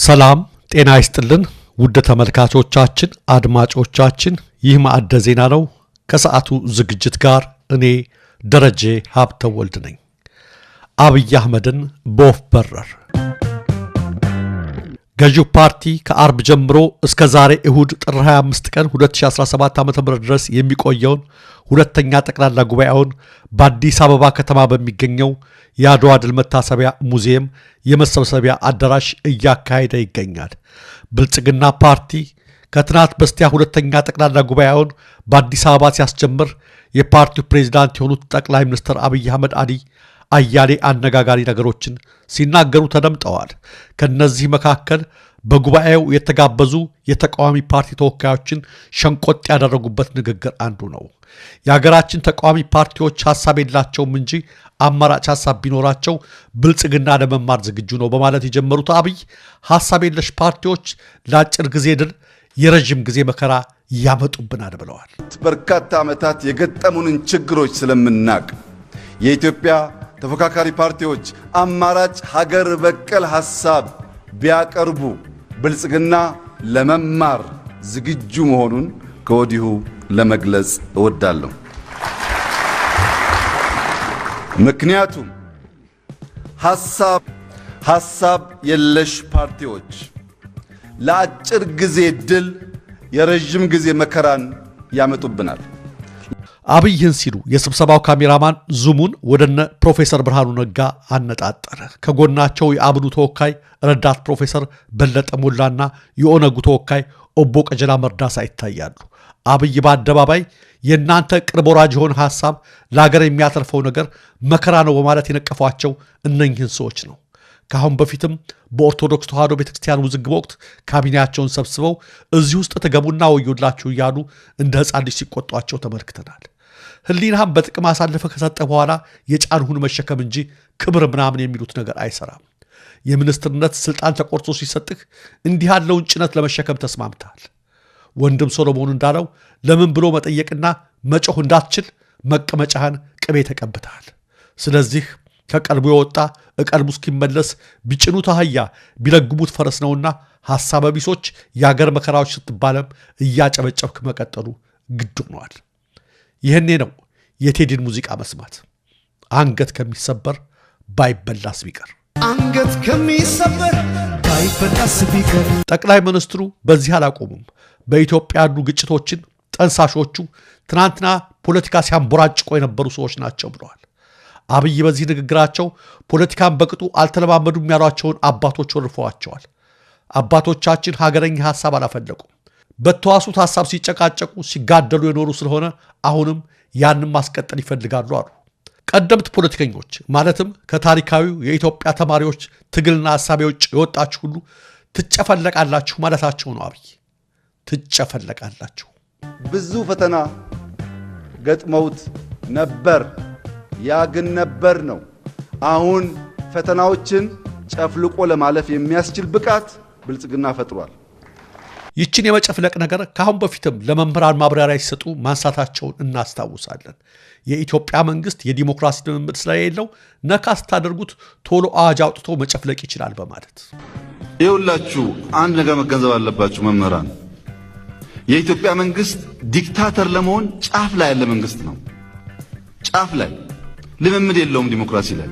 ሰላም ጤና ይስጥልን ውድ ተመልካቾቻችን አድማጮቻችን ይህ ማዕደ ዜና ነው ከሰዓቱ ዝግጅት ጋር እኔ ደረጀ ሀብተወልድ ነኝ አብይ አህመድን በወፍ በረር ገዢው ፓርቲ ከአርብ ጀምሮ እስከ ዛሬ እሁድ ጥር 25 ቀን 2017 ዓ.ም ድረስ የሚቆየውን ሁለተኛ ጠቅላላ ጉባኤውን በአዲስ አበባ ከተማ በሚገኘው የአድዋ ድል መታሰቢያ ሙዚየም የመሰብሰቢያ አዳራሽ እያካሄደ ይገኛል። ብልጽግና ፓርቲ ከትናንት በስቲያ ሁለተኛ ጠቅላላ ጉባኤውን በአዲስ አበባ ሲያስጀምር የፓርቲው ፕሬዝዳንት የሆኑት ጠቅላይ ሚኒስትር አብይ አህመድ አሊ አያሌ አነጋጋሪ ነገሮችን ሲናገሩ ተደምጠዋል። ከነዚህ መካከል በጉባኤው የተጋበዙ የተቃዋሚ ፓርቲ ተወካዮችን ሸንቆጥ ያደረጉበት ንግግር አንዱ ነው። የሀገራችን ተቃዋሚ ፓርቲዎች ሐሳብ የላቸውም እንጂ አማራጭ ሐሳብ ቢኖራቸው ብልጽግና ለመማር ዝግጁ ነው በማለት የጀመሩት አብይ ሐሳብ የለሽ ፓርቲዎች ለአጭር ጊዜ ድል የረጅም ጊዜ መከራ ያመጡብናል ብለዋል። በርካታ ዓመታት የገጠሙንን ችግሮች ስለምናቅ የኢትዮጵያ ተፎካካሪ ፓርቲዎች አማራጭ ሀገር በቀል ሐሳብ ቢያቀርቡ ብልጽግና ለመማር ዝግጁ መሆኑን ከወዲሁ ለመግለጽ እወዳለሁ። ምክንያቱም ሐሳብ የለሽ ፓርቲዎች ለአጭር ጊዜ ድል የረጅም ጊዜ መከራን ያመጡብናል። አብይን ሲሉ የስብሰባው ካሜራማን ዙሙን ወደነ ፕሮፌሰር ብርሃኑ ነጋ አነጣጠረ። ከጎናቸው የአብኑ ተወካይ ረዳት ፕሮፌሰር በለጠ ሞላና የኦነጉ ተወካይ ኦቦ ቀጀላ መርዳሳ ይታያሉ። አብይ በአደባባይ የናንተ ቅርብ ወራጅ የሆነ ሐሳብ ለሀገር የሚያተርፈው ነገር መከራ ነው በማለት የነቀፏቸው እነኝህን ሰዎች ነው። ከአሁን በፊትም በኦርቶዶክስ ተዋሕዶ ቤተክርስቲያን ውዝግብ ወቅት ካቢኔያቸውን ሰብስበው እዚህ ውስጥ ተገቡና ወዮላችሁ እያሉ እንደ ሕፃን ልጅ ሲቆጧቸው ተመልክተናል። ህሊናህን በጥቅም አሳልፈ ከሰጠ በኋላ የጫንሁን መሸከም እንጂ ክብር ምናምን የሚሉት ነገር አይሰራም። የሚኒስትርነት ስልጣን ተቆርጦ ሲሰጥህ እንዲህ ያለውን ጭነት ለመሸከም ተስማምተሃል። ወንድም ሶሎሞን እንዳለው ለምን ብሎ መጠየቅና መጮህ እንዳትችል መቀመጫህን ቅቤ ተቀብተሃል። ስለዚህ ከቀልቡ የወጣ እቀልቡ እስኪመለስ ቢጭኑት አህያ ቢለግሙት ፈረስ ነውና ሐሳበ ቢሶች የአገር መከራዎች ስትባለም እያጨበጨብክ መቀጠሉ ግድ ሆኗል። ይህኔ ነው የቴዲን ሙዚቃ መስማት አንገት ከሚሰበር ባይበላስ ቢቀር አንገት ከሚሰበር ባይበላስ ቢቀር። ጠቅላይ ሚኒስትሩ በዚህ አላቆሙም። በኢትዮጵያ ያሉ ግጭቶችን ጠንሳሾቹ ትናንትና ፖለቲካ ሲያንቦራጭቆ የነበሩ ሰዎች ናቸው ብለዋል። አብይ በዚህ ንግግራቸው ፖለቲካን በቅጡ አልተለማመዱም ያሏቸውን አባቶች ወርፈዋቸዋል። አባቶቻችን ሀገረኛ ሐሳብ አላፈለቁም። በተዋሱት ሐሳብ ሲጨቃጨቁ ሲጋደሉ የኖሩ ስለሆነ አሁንም ያንን ማስቀጠል ይፈልጋሉ አሉ። ቀደምት ፖለቲከኞች ማለትም ከታሪካዊው የኢትዮጵያ ተማሪዎች ትግልና ሐሳብ ውጭ የወጣችሁ ሁሉ ትጨፈለቃላችሁ ማለታቸው ነው። አብይ ትጨፈለቃላችሁ። ብዙ ፈተና ገጥመውት ነበር። ያ ግን ነበር ነው። አሁን ፈተናዎችን ጨፍልቆ ለማለፍ የሚያስችል ብቃት ብልጽግና ፈጥሯል። ይችን የመጨፍለቅ ነገር ካሁን በፊትም ለመምህራን ማብራሪያ ሲሰጡ ማንሳታቸውን እናስታውሳለን። የኢትዮጵያ መንግስት የዲሞክራሲ ልምምድ ስለሌለው ነካ ስታደርጉት ቶሎ አዋጅ አውጥቶ መጨፍለቅ ይችላል በማለት ይኸውላችሁ፣ አንድ ነገር መገንዘብ አለባችሁ መምህራን። የኢትዮጵያ መንግስት ዲክታተር ለመሆን ጫፍ ላይ ያለ መንግስት ነው። ጫፍ ላይ ልምምድ የለውም ዲሞክራሲ ላይ።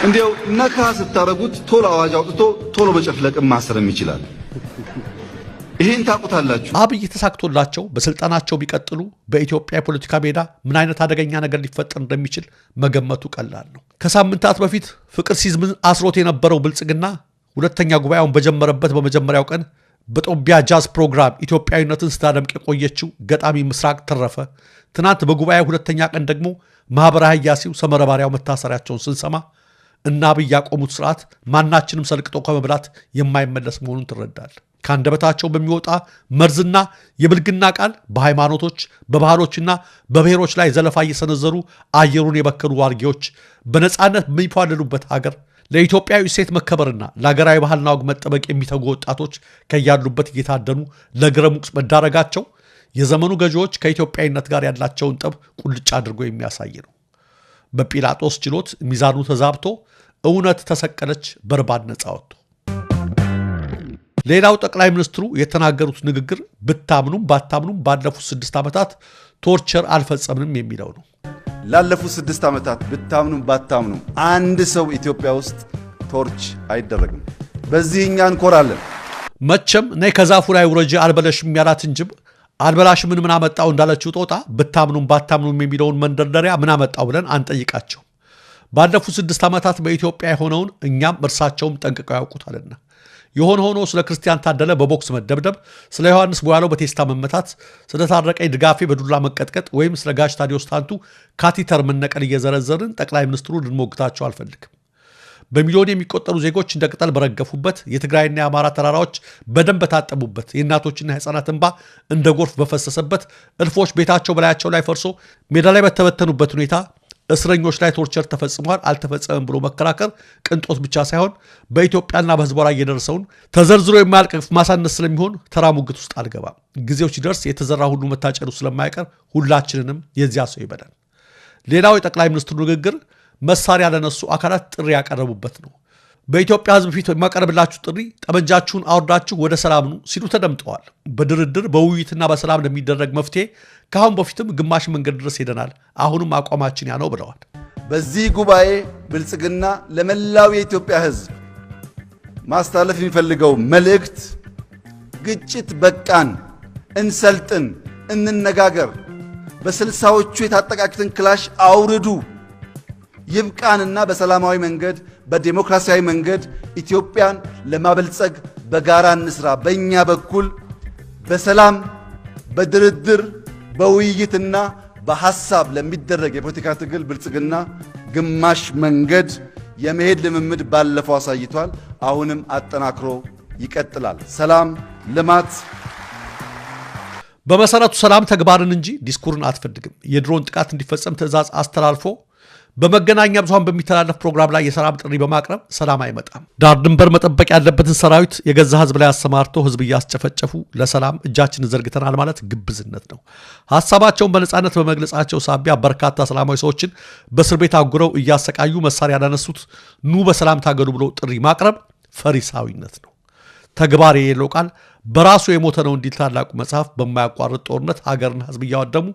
እንዲያው ነካ ስታረጉት ቶሎ አዋጅ አውጥቶ ቶሎ መጨፍለቅም ማሰርም ይችላል። ይሄን ታውቁታላችሁ። አብይ ተሳክቶላቸው በስልጣናቸው ቢቀጥሉ በኢትዮጵያ የፖለቲካ ሜዳ ምን አይነት አደገኛ ነገር ሊፈጠር እንደሚችል መገመቱ ቀላል ነው። ከሳምንታት በፊት ፍቅር ሲዝምን አስሮት የነበረው ብልጽግና ሁለተኛ ጉባኤውን በጀመረበት በመጀመሪያው ቀን በጦቢያ ጃዝ ፕሮግራም ኢትዮጵያዊነትን ስታደምቅ የቆየችው ገጣሚ ምስራቅ ተረፈ ትናንት በጉባኤው ሁለተኛ ቀን ደግሞ ማህበራዊ ያሲው ሰመረባሪያው መታሰሪያቸውን ስንሰማ እና አብይ ያቆሙት ስርዓት ማናችንም ሰልቅጦ ከመብላት የማይመለስ መሆኑን ትረዳል። ከአንደበታቸው በሚወጣ መርዝና የብልግና ቃል በሃይማኖቶች በባህሎችና በብሔሮች ላይ ዘለፋ እየሰነዘሩ አየሩን የበከሉ ዋርጌዎች በነፃነት በሚፋለሉበት ሀገር ለኢትዮጵያዊ ሴት መከበርና ለሀገራዊ ባህልና ወግ መጠበቅ የሚተጉ ወጣቶች ከያሉበት እየታደኑ ለግረሙቅ መዳረጋቸው የዘመኑ ገዢዎች ከኢትዮጵያዊነት ጋር ያላቸውን ጠብ ቁልጭ አድርጎ የሚያሳይ ነው። በጲላጦስ ችሎት ሚዛኑ ተዛብቶ እውነት ተሰቀለች፣ በርባን ነፃ ወጥቶ። ሌላው ጠቅላይ ሚኒስትሩ የተናገሩት ንግግር ብታምኑም ባታምኑም ባለፉት 6 ዓመታት ቶርቸር አልፈጸምንም የሚለው ነው። ላለፉት 6 ዓመታት ብታምኑም ባታምኑም አንድ ሰው ኢትዮጵያ ውስጥ ቶርች አይደረግም። በዚህ እኛ እንኮራለን። መቼም ነይ ከዛፉ ላይ ውረጂ አልበለሽም ያላት እንጂ አልበላሽ ምን አመጣው እንዳለችው ጦጣ ብታምኑም ባታምኑም የሚለውን መንደርደሪያ ምን አመጣው ብለን አንጠይቃቸው። ባለፉት 6 ዓመታት በኢትዮጵያ የሆነውን እኛም እርሳቸውም ጠንቅቀው ያውቁታልና የሆነ ሆኖ ስለ ክርስቲያን ታደለ በቦክስ መደብደብ፣ ስለ ዮሐንስ ቦያለው በቴስታ መመታት፣ ስለ ታረቀኝ ድጋፌ በዱላ መቀጥቀጥ ወይም ስለ ጋሽ ታዲዮስ ታንቱ ካቲተር መነቀል እየዘረዘርን ጠቅላይ ሚኒስትሩ ልንሞግታቸው አልፈልግም። በሚሊዮን የሚቆጠሩ ዜጎች እንደ ቅጠል በረገፉበት፣ የትግራይና የአማራ ተራራዎች በደም በታጠቡበት፣ የእናቶችና የሕፃናት እንባ እንደ ጎርፍ በፈሰሰበት፣ እልፎች ቤታቸው በላያቸው ላይ ፈርሶ ሜዳ ላይ በተበተኑበት ሁኔታ እስረኞች ላይ ቶርቸር ተፈጽሟል አልተፈጸመም ብሎ መከራከር ቅንጦት ብቻ ሳይሆን በኢትዮጵያና በሕዝቧ ላይ የደረሰውን ተዘርዝሮ የማያልቅ ማሳነስ ስለሚሆን ተራ ሙግት ውስጥ አልገባም። ጊዜው ሲደርስ የተዘራ ሁሉ መታጨዱ ስለማይቀር ሁላችንንም የዚያ ሰው ይበላል። ሌላው የጠቅላይ ሚኒስትሩ ንግግር መሳሪያ ለነሱ አካላት ጥሪ ያቀረቡበት ነው። በኢትዮጵያ ሕዝብ ፊት የማቀርብላችሁ ጥሪ ጠመንጃችሁን አውርዳችሁ ወደ ሰላም ኑ ሲሉ ተደምጠዋል። በድርድር በውይይትና በሰላም ለሚደረግ መፍትሄ ከአሁን በፊትም ግማሽ መንገድ ድረስ ሄደናል፣ አሁንም አቋማችን ያ ነው ብለዋል። በዚህ ጉባኤ ብልጽግና ለመላው የኢትዮጵያ ሕዝብ ማስተላለፍ የሚፈልገው መልእክት ግጭት በቃን፣ እንሰልጥን፣ እንነጋገር፣ በ60ዎቹ የታጠቃችሁትን ክላሽ አውርዱ፣ ይብቃንና በሰላማዊ መንገድ በዲሞክራሲያዊ መንገድ ኢትዮጵያን ለማበልጸግ በጋራ እንስራ። በእኛ በኩል በሰላም በድርድር በውይይትና በሐሳብ ለሚደረግ የፖለቲካ ትግል ብልጽግና ግማሽ መንገድ የመሄድ ልምምድ ባለፈው አሳይቷል። አሁንም አጠናክሮ ይቀጥላል። ሰላም፣ ልማት። በመሰረቱ ሰላም ተግባርን እንጂ ዲስኩርን አትፈልግም። የድሮን ጥቃት እንዲፈጸም ትዕዛዝ አስተላልፎ በመገናኛ ብዙሃን በሚተላለፍ ፕሮግራም ላይ የሰላም ጥሪ በማቅረብ ሰላም አይመጣም። ዳር ድንበር መጠበቅ ያለበትን ሰራዊት የገዛ ሕዝብ ላይ አሰማርቶ ሕዝብ እያስጨፈጨፉ ለሰላም እጃችንን ዘርግተናል ማለት ግብዝነት ነው። ሐሳባቸውን በነጻነት በመግለጻቸው ሳቢያ በርካታ ሰላማዊ ሰዎችን በእስር ቤት አጉረው እያሰቃዩ መሳሪያ ላነሱት ኑ በሰላም ታገሉ ብሎ ጥሪ ማቅረብ ፈሪሳዊነት ነው። ተግባር የሌለው ቃል በራሱ የሞተ ነው እንዲል ታላቁ መጽሐፍ በማያቋርጥ ጦርነት ሀገርና ሕዝብ እያወደሙ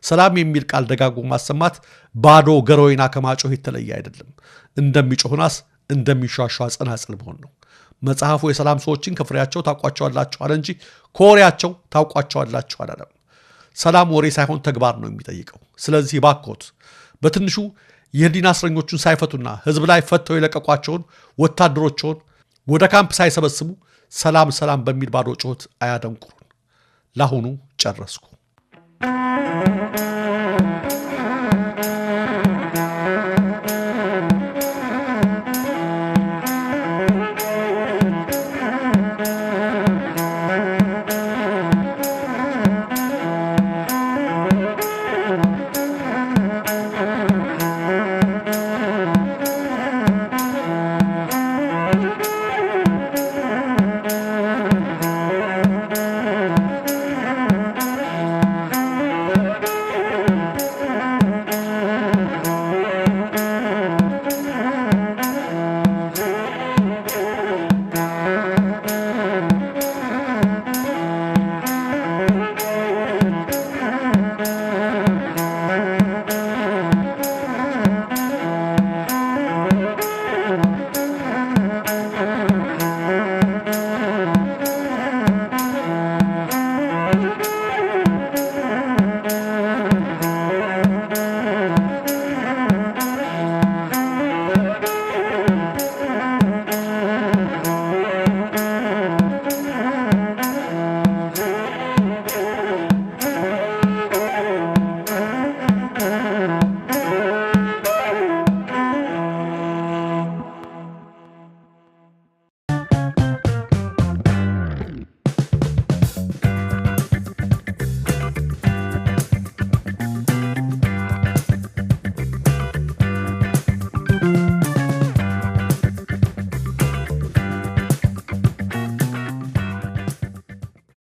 ሰላም የሚል ቃል ደጋግሞ ማሰማት ባዶ ገሮይና ከማጮህ የተለየ አይደለም። እንደሚጮህ ናስ እንደሚሿሿ ጸናጽል መሆን ነው። መጽሐፉ የሰላም ሰዎችን ከፍሬያቸው ታውቋቸዋላችሁ አለ እንጂ ከወሬያቸው ታውቋቸዋላችሁ አላለም። ሰላም ወሬ ሳይሆን ተግባር ነው የሚጠይቀው። ስለዚህ ባኮት በትንሹ የህሊና እስረኞቹን ሳይፈቱና ሕዝብ ላይ ፈተው የለቀቋቸውን ወታደሮችን ወደ ካምፕ ሳይሰበስቡ ሰላም ሰላም በሚል ባዶ ጩኸት አያደንቁሩን። ለአሁኑ ጨረስኩ።